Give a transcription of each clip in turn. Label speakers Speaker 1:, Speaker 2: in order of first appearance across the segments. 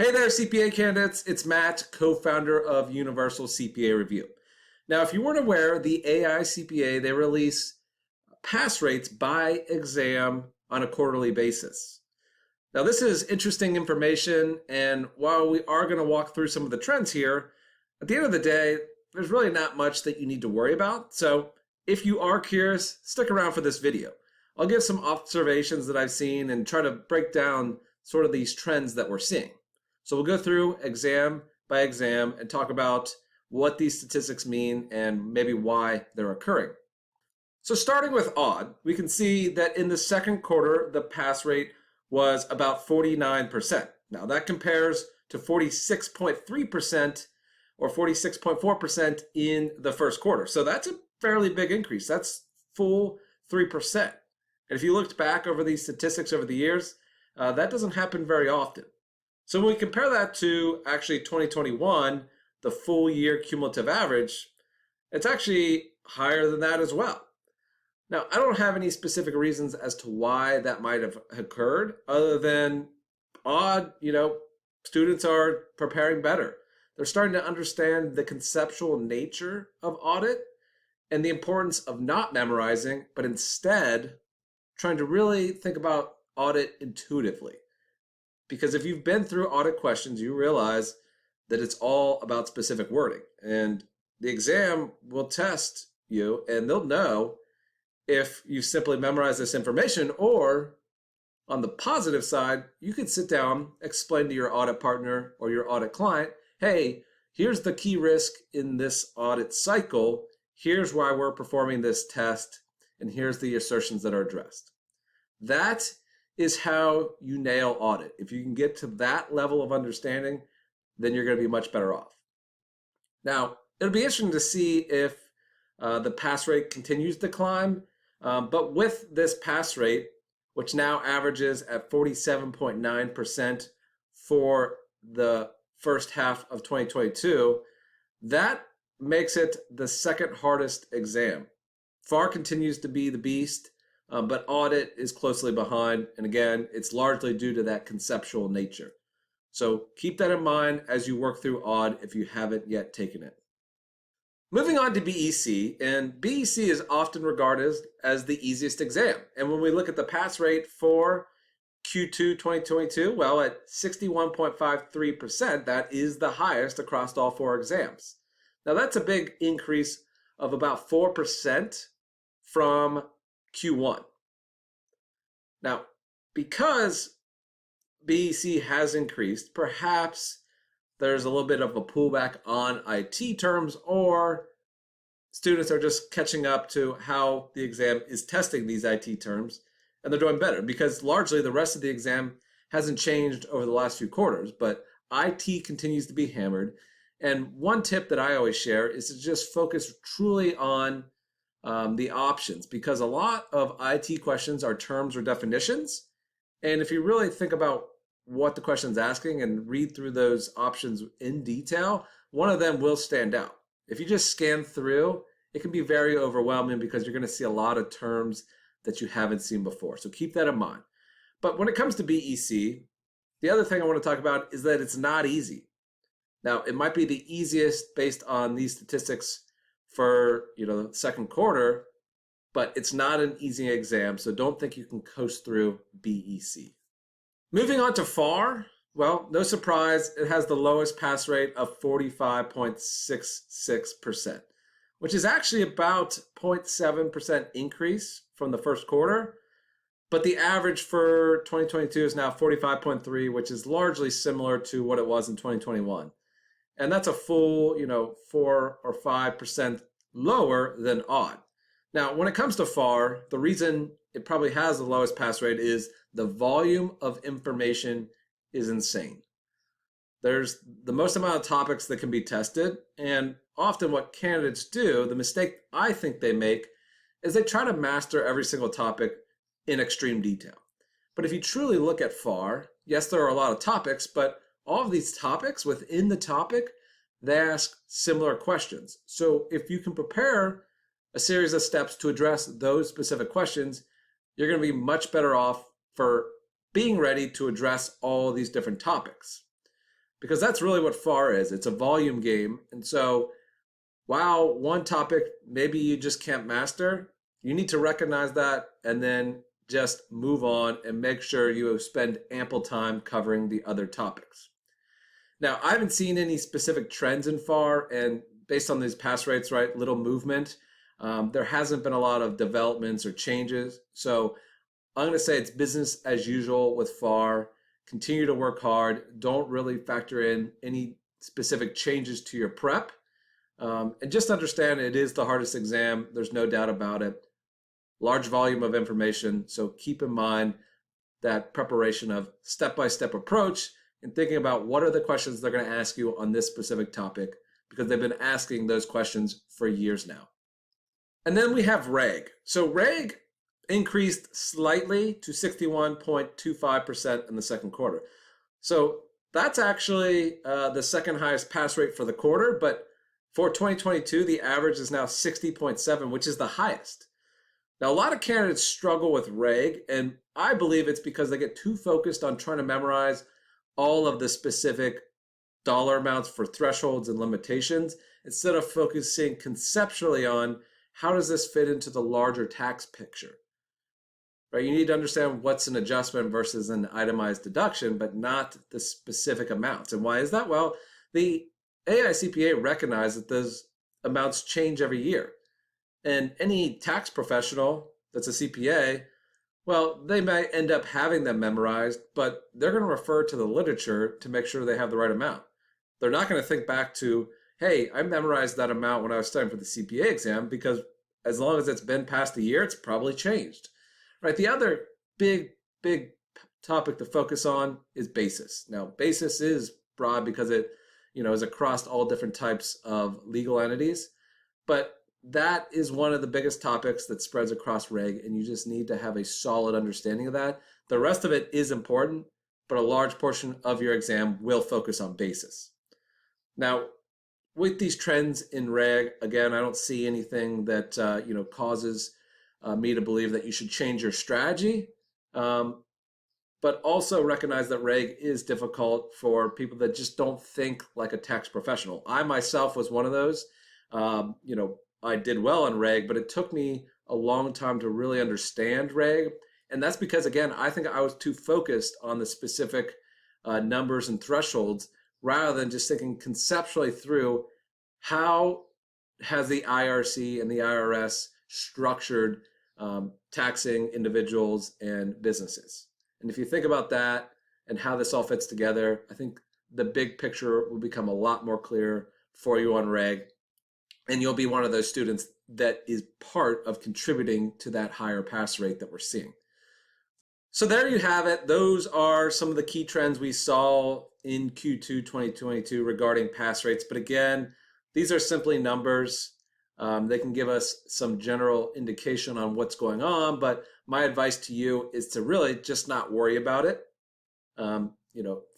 Speaker 1: Hey there, CPA candidates. It's Matt, co-founder of Universal CPA Review. Now, if you weren't aware, the AICPA, they release pass rates by exam on a quarterly basis. Now, this is interesting information, and while we are going to walk through some of the trends here, at the end of the day, there's really not much that you need to worry about. So if you are curious, stick around for this video. I'll give some observations that I've seen and try to break down sort of these trends that we're seeing. So we'll go through exam by exam and talk about what these statistics mean and maybe why they're occurring. So starting with odd, we can see that in the second quarter, the pass rate was about 49%. Now that compares to 46.3% or 46.4% in the first quarter. So that's a fairly big increase. That's full 3%. And if you looked back over these statistics over the years, that doesn't happen very often. So when we compare that to actually 2021, the full year cumulative average, it's actually higher than that as well. Now, I don't have any specific reasons as to why that might have occurred other than odd, students are preparing better. They're starting to understand the conceptual nature of audit and the importance of not memorizing, but instead trying to really think about audit intuitively. Because if you've been through audit questions, you realize that it's all about specific wording. And the exam will test you and they'll know if you simply memorize this information, or on the positive side, you could sit down, explain to your audit partner or your audit client, hey, here's the key risk in this audit cycle. Here's why we're performing this test. And here's the assertions that are addressed. That is how you nail audit. If you can get to that level of understanding, then you're going to be much better off. Now, it'll be interesting to see if the pass rate continues to climb, but with this pass rate, which now averages at 47.9% for the first half of 2022, that makes it the second hardest exam. Fore continues to be the beast, but audit is closely behind. And again, it's largely due to that conceptual nature. So keep that in mind as you work through aud if you haven't yet taken it. Moving on to BEC, and BEC is often regarded as the easiest exam. And when we look at the pass rate for Q2 2022, well, at 61.53%, that is the highest across all four exams. Now that's a big increase of about 4% from Q1. Now, because BEC has increased, perhaps there's a little bit of a pullback on IT terms, or students are just catching up to how the exam is testing these IT terms, and they're doing better because largely the rest of the exam hasn't changed over the last few quarters, but IT continues to be hammered. And one tip that I always share is to just focus truly on the options, because a lot of IT questions are terms or definitions. And if you really think about what the question's asking and read through those options in detail, one of them will stand out. If you just scan through, it can be very overwhelming because you're going to see a lot of terms that you haven't seen before. So keep that in mind. But when it comes to BEC, the other thing I want to talk about is that it's not easy. Now, it might be the easiest based on these statistics for the second quarter, but it's not an easy exam, so don't think you can coast through BEC. Moving on to Fore, well, no surprise, it has the lowest pass rate of 45.66%, which is actually about 0.7% increase from the first quarter, but the average for 2022 is now 45.3, which is largely similar to what it was in 2021. And that's a full, 4 or 5% lower than odd. Now, when it comes to Fore, the reason it probably has the lowest pass rate is the volume of information is insane. There's the most amount of topics that can be tested, and often what candidates do, the mistake I think they make, is they try to master every single topic in extreme detail. But if you truly look at Fore, yes, there are a lot of topics, but all of these topics within the topic, they ask similar questions. So if you can prepare a series of steps to address those specific questions, you're going to be much better off for being ready to address all these different topics. because that's really what Fore is. It's a volume game. And so while one topic maybe you just can't master, you need to recognize that and then just move on and make sure you spend ample time covering the other topics. Now, I haven't seen any specific trends in Fore, and based on these pass rates, right, little movement, there hasn't been a lot of developments or changes. So I'm going to say it's business as usual with Fore. Continue to work hard. Don't really factor in any specific changes to your prep. And just understand it is the hardest exam. There's no doubt about it. Large volume of information. So keep in mind that preparation of step-by-step approach and thinking about what are the questions they're going to ask you on this specific topic, because they've been asking those questions for years now. And then we have reg. So reg increased slightly to 61.25% in the second quarter. So that's actually the second highest pass rate for the quarter, but for 2022, the average is now 60.7, which is the highest. Now, a lot of candidates struggle with reg, and I believe it's because they get too focused on trying to memorize all of the specific dollar amounts for thresholds and limitations, instead of focusing conceptually on how does this fit into the larger tax picture. Right? You need to understand what's an adjustment versus an itemized deduction, but not the specific amounts. And why is that? Well, the AICPA recognizes that those amounts change every year. And any tax professional that's a CPA, well, they might end up having them memorized, but they're going to refer to the literature to make sure they have the right amount. They're not going to think back to, hey, I memorized that amount when I was studying for the CPA exam, because as long as it's been past a year, it's probably changed. Right? The other big topic to focus on is basis. Now, basis is broad because it, is across all different types of legal entities, but that is one of the biggest topics that spreads across reg, and you just need to have a solid understanding of that. The rest of it is important, but a large portion of your exam will focus on basis. Now, with these trends in reg, again, I don't see anything that causes me to believe that you should change your strategy, but also recognize that reg is difficult for people that just don't think like a tax professional. I myself was one of those. I did well on reg, but it took me a long time to really understand reg. And that's because, again, I think I was too focused on the specific numbers and thresholds rather than just thinking conceptually through how has the IRC and the IRS structured taxing individuals and businesses. And if you think about that and how this all fits together, I think the big picture will become a lot more clear for you on reg. And you'll be one of those students that is part of contributing to that higher pass rate that we're seeing. So there you have it. Those are some of the key trends we saw in Q2 2022 regarding pass rates. But again, these are simply numbers. They can give us some general indication on what's going on, but my advice to you is to really just not worry about it.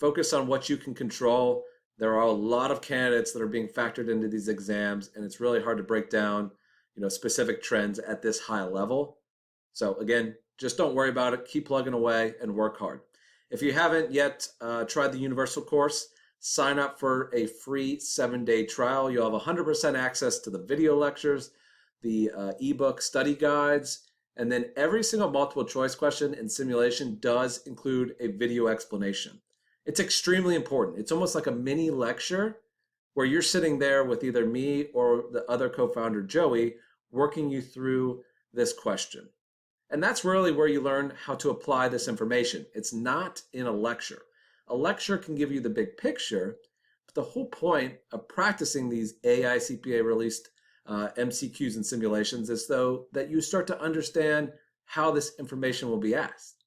Speaker 1: Focus on what you can control. There are a lot of candidates that are being factored into these exams, and it's really hard to break down, specific trends at this high level. So again, just don't worry about it. Keep plugging away and work hard. If you haven't yet tried the Universal course, sign up for a free 7-day trial. You'll have 100% access to the video lectures, the ebook study guides, and then every single multiple choice question and simulation does include a video explanation. It's extremely important. It's almost like a mini lecture where you're sitting there with either me or the other co-founder, Joey, working you through this question. And that's really where you learn how to apply this information. It's not in a lecture. A lecture can give you the big picture, but the whole point of practicing these AICPA released MCQs and simulations is so that you start to understand how this information will be asked.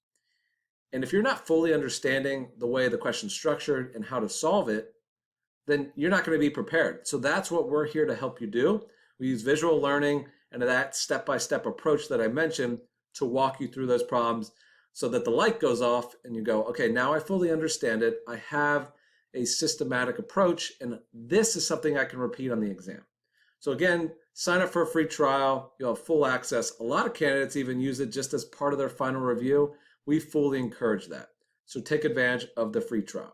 Speaker 1: And if you're not fully understanding the way the question's structured and how to solve it, then you're not going to be prepared. So that's what we're here to help you do. We use visual learning and that step-by-step approach that I mentioned to walk you through those problems so that the light goes off and you go, okay, now I fully understand it. I have a systematic approach, and this is something I can repeat on the exam. So again, sign up for a free trial. You'll have full access. A lot of candidates even use it just as part of their final review. We fully encourage that. So take advantage of the free trial.